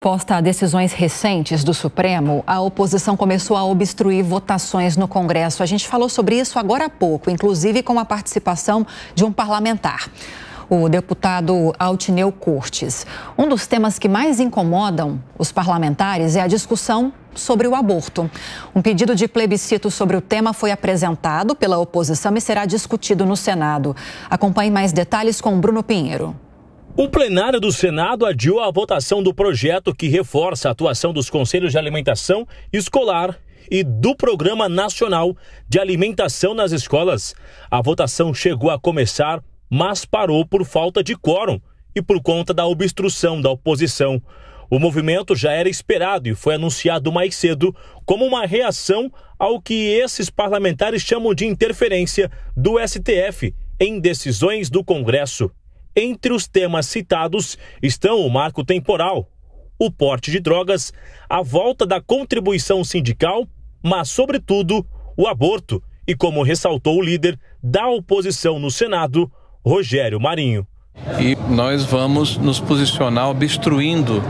Posta a decisões recentes do Supremo, a oposição começou a obstruir votações no Congresso. A gente falou sobre isso agora há pouco, inclusive com a participação de um parlamentar, o deputado Altineu Cortes. Um dos temas que mais incomodam os parlamentares é a discussão sobre o aborto. Um pedido de plebiscito sobre o tema foi apresentado pela oposição e será discutido no Senado. Acompanhe mais detalhes com Bruno Pinheiro. O plenário do Senado adiou a votação do projeto que reforça a atuação dos Conselhos de Alimentação Escolar e do Programa Nacional de Alimentação nas escolas. A votação chegou a começar, mas parou por falta de quórum e por conta da obstrução da oposição. O movimento já era esperado e foi anunciado mais cedo como uma reação ao que esses parlamentares chamam de interferência do STF em decisões do Congresso. Entre os temas citados estão o marco temporal, o porte de drogas, a volta da contribuição sindical, mas, sobretudo, o aborto, e como ressaltou o líder da oposição no Senado, Rogério Marinho. E nós vamos nos posicionar obstruindo,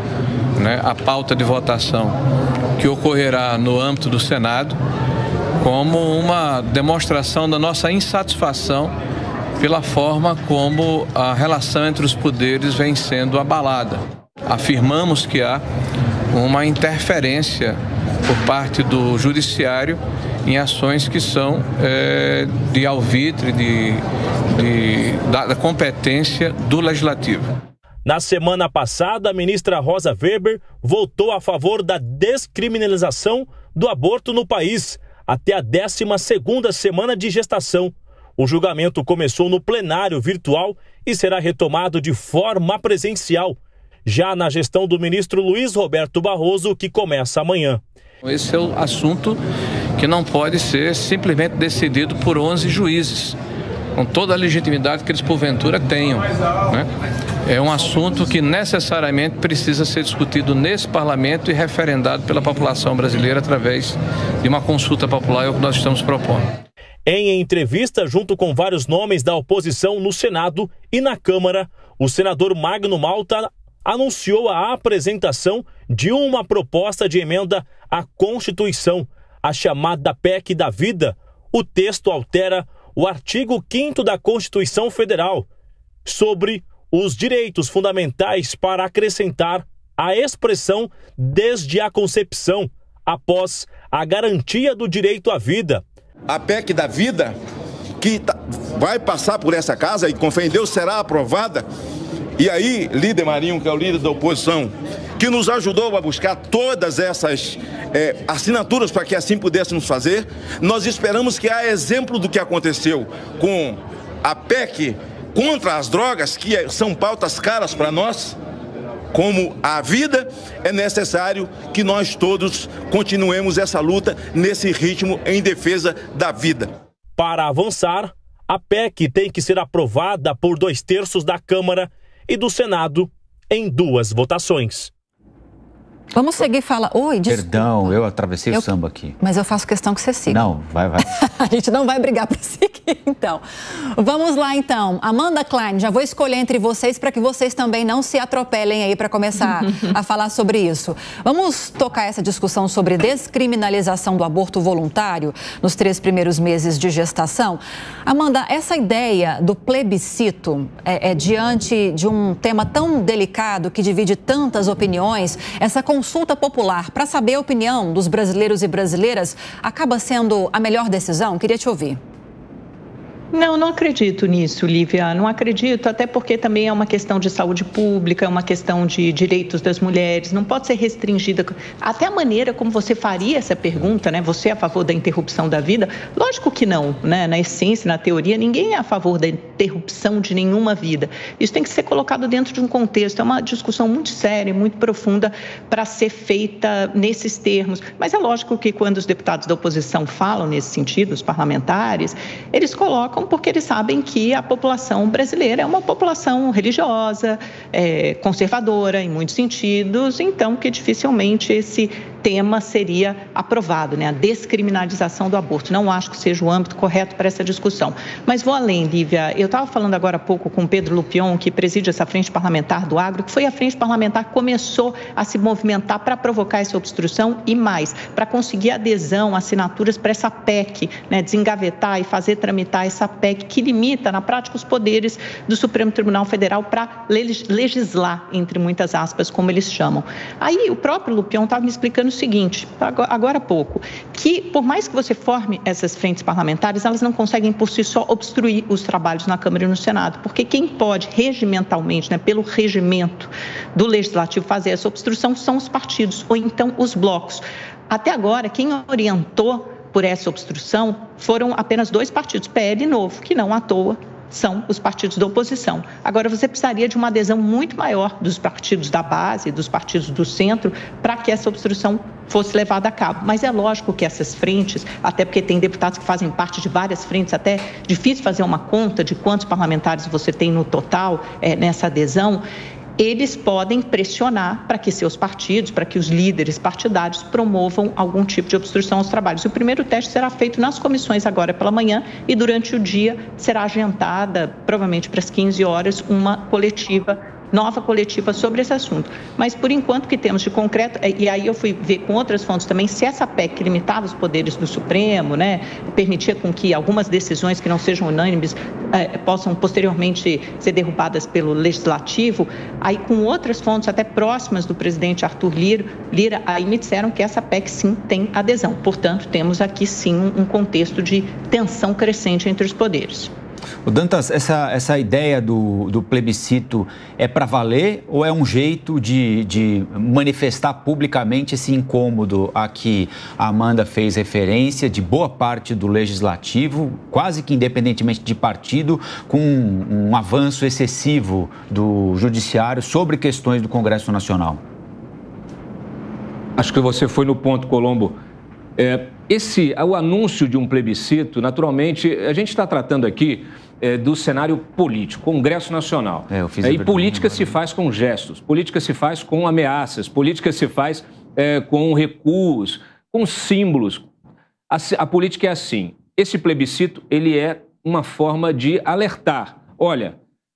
a pauta de votação que ocorrerá no âmbito do Senado como uma demonstração da nossa insatisfação pela forma como a relação entre os poderes vem sendo abalada. Afirmamos que há uma interferência por parte do judiciário em ações que são de alvitre, da competência do legislativo. Na semana passada, a ministra Rosa Weber votou a favor da descriminalização do aborto no país até a 12ª semana de gestação. O julgamento começou no plenário virtual e será retomado de forma presencial, já na gestão do ministro Luiz Roberto Barroso, que começa amanhã. Esse é o assunto que não pode ser simplesmente decidido por 11 juízes, com toda a legitimidade que eles porventura tenham. É um assunto que necessariamente precisa ser discutido nesse parlamento e referendado pela população brasileira através de uma consulta popular, é o que nós estamos propondo. Em entrevista junto com vários nomes da oposição no Senado e na Câmara, o senador Magno Malta anunciou a apresentação de uma proposta de emenda à Constituição, a chamada PEC da Vida. O texto altera o artigo 5º da Constituição Federal sobre os direitos fundamentais para acrescentar a expressão desde a concepção, após a garantia do direito à vida. A PEC da Vida, que vai passar por essa casa e, com fé em Deus, será aprovada. E aí, líder Marinho, que é o líder da oposição, que nos ajudou a buscar todas essas assinaturas para que assim pudéssemos fazer, nós esperamos que, a exemplo do que aconteceu com a PEC contra as drogas, que são pautas caras para nós, como a vida, é necessário que nós todos continuemos essa luta nesse ritmo em defesa da vida. Para avançar, a PEC tem que ser aprovada por 2/3 da Câmara e do Senado em 2 votações. Vamos seguir falando. Oi, desculpa. Perdão, eu atravessei o samba aqui. Mas eu faço questão que você siga. Não, vai. A gente não vai brigar para seguir, então. Vamos lá, então. Amanda Klein, já vou escolher entre vocês para que vocês também não se atropelem aí para começar a falar sobre isso. Vamos tocar essa discussão sobre descriminalização do aborto voluntário nos 3 primeiros meses de gestação. Amanda, essa ideia do plebiscito diante de um tema tão delicado que divide tantas opiniões, essa consulta popular para saber a opinião dos brasileiros e brasileiras acaba sendo a melhor decisão? Queria te ouvir. Não acredito nisso, Lívia. Não acredito, até porque também é uma questão de saúde pública, é uma questão de direitos das mulheres, não pode ser restringida. Até a maneira como você faria essa pergunta, Você é a favor da interrupção da vida? Lógico que não, Na essência, na teoria, ninguém é a favor da interrupção de nenhuma vida. Isso tem que ser colocado dentro de um contexto, é uma discussão muito séria, muito profunda para ser feita nesses termos. Mas é lógico que quando os deputados da oposição falam nesse sentido, os parlamentares, eles colocam porque eles sabem que a população brasileira é uma população religiosa, conservadora em muitos sentidos, então que dificilmente tema seria aprovado, né? A descriminalização do aborto. Não acho que seja o âmbito correto para essa discussão. Mas vou além, Lívia. Eu estava falando agora há pouco com o Pedro Lupion, que preside essa frente parlamentar do agro, que foi a frente parlamentar que começou a se movimentar para provocar essa obstrução e mais, para conseguir adesão, assinaturas para essa PEC, né? Desengavetar e fazer tramitar essa PEC que limita, na prática, os poderes do Supremo Tribunal Federal para legislar, entre muitas aspas, como eles chamam. Aí o próprio Lupion estava me explicando o seguinte, agora há pouco, que por mais que você forme essas frentes parlamentares, elas não conseguem por si só obstruir os trabalhos na Câmara e no Senado, porque quem pode regimentalmente, né, pelo regimento do Legislativo fazer essa obstrução são os partidos ou então os blocos. Até agora, quem orientou por essa obstrução foram apenas 2 partidos, PL e Novo, que não à toa são os partidos da oposição. Agora, você precisaria de uma adesão muito maior dos partidos da base, dos partidos do centro, para que essa obstrução fosse levada a cabo. Mas é lógico que essas frentes, até porque tem deputados que fazem parte de várias frentes, até difícil fazer uma conta de quantos parlamentares você tem no total nessa adesão, eles podem pressionar para que seus partidos, para que os líderes partidários promovam algum tipo de obstrução aos trabalhos. O primeiro teste será feito nas comissões agora pela manhã e durante o dia será agendada, provavelmente para as 15 horas, uma nova coletiva sobre esse assunto. Mas, por enquanto, o que temos de concreto, e aí eu fui ver com outras fontes também, se essa PEC limitava os poderes do Supremo, né, permitia com que algumas decisões que não sejam unânimes possam posteriormente ser derrubadas pelo Legislativo, aí com outras fontes até próximas do presidente Arthur Lira, aí me disseram que essa PEC sim tem adesão. Portanto, temos aqui sim um contexto de tensão crescente entre os poderes. O Dantas, essa ideia do plebiscito é para valer ou é um jeito de manifestar publicamente esse incômodo a que a Amanda fez referência de boa parte do Legislativo, quase que independentemente de partido, com um avanço excessivo do Judiciário sobre questões do Congresso Nacional? Acho que você foi no ponto, Colombo. O anúncio de um plebiscito, naturalmente, a gente está tratando aqui do cenário político, Congresso Nacional. E política se faz com gestos, política se faz com ameaças, política se faz com recuos, com símbolos. A política é assim. Esse plebiscito, ele é uma forma de alertar. Olha,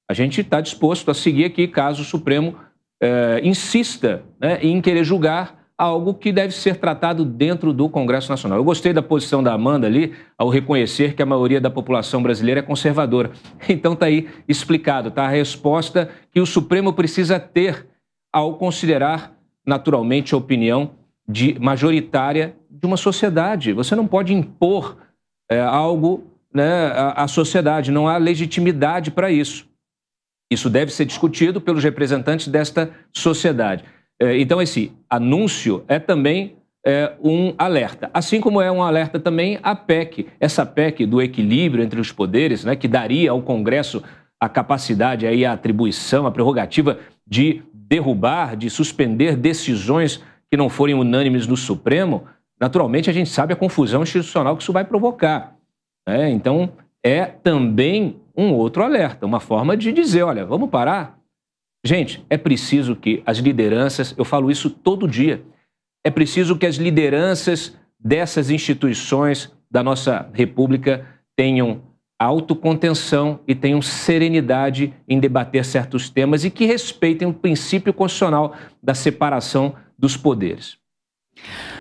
a gente está disposto a seguir aqui caso o Supremo insista, né, em querer julgar algo que deve ser tratado dentro do Congresso Nacional. Eu gostei da posição da Amanda ali, ao reconhecer que a maioria da população brasileira é conservadora. Então está aí explicado, tá? A resposta que o Supremo precisa ter ao considerar, naturalmente, a opinião majoritária de uma sociedade. Você não pode impor algo, né, à sociedade, não há legitimidade para isso. Isso deve ser discutido pelos representantes desta sociedade. Então, esse anúncio é também um alerta. Assim como é um alerta também a PEC. Essa PEC do equilíbrio entre os poderes, né, que daria ao Congresso a capacidade, aí, a atribuição, a prerrogativa de derrubar, de suspender decisões que não forem unânimes no Supremo. Naturalmente, a gente sabe a confusão institucional que isso vai provocar. Então, é também um outro alerta, uma forma de dizer, olha, vamos parar? Gente, é preciso que as lideranças, eu falo isso todo dia, é preciso que as lideranças dessas instituições da nossa República tenham autocontenção e tenham serenidade em debater certos temas e que respeitem o princípio constitucional da separação dos poderes.